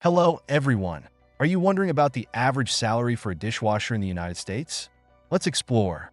Hello, everyone. Are you wondering about the average salary for a dishwasher in the United States? Let's explore.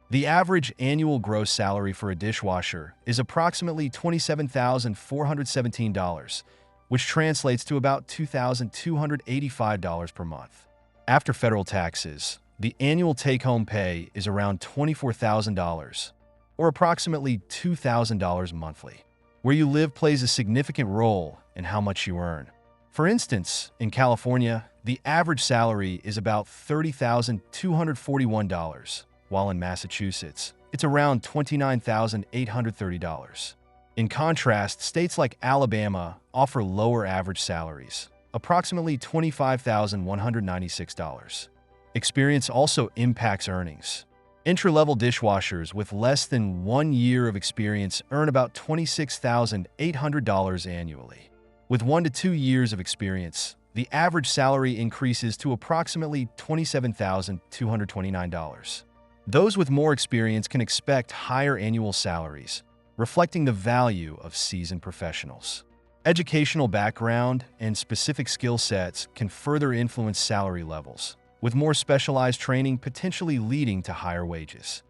The average annual gross salary for a dishwasher is approximately $27,417, which translates to about $2,285 per month. After federal taxes, the annual take-home pay is around $24,000, or approximately $2,000 monthly. Where you live plays a significant role in how much you earn. For instance, in California, the average salary is about $30,241, while in Massachusetts, it's around $29,830. In contrast, states like Alabama offer lower average salaries, approximately $25,196. Experience also impacts earnings. Entry-level dishwashers with less than 1 year of experience earn about $26,800 annually. With 1 to 2 years of experience, the average salary increases to approximately $27,229. Those with more experience can expect higher annual salaries, reflecting the value of seasoned professionals. Educational background and specific skill sets can further influence salary levels, with more specialized training potentially leading to higher wages.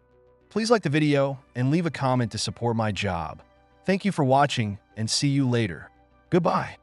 Please like the video and leave a comment to support my job. Thank you for watching and see you later. Goodbye.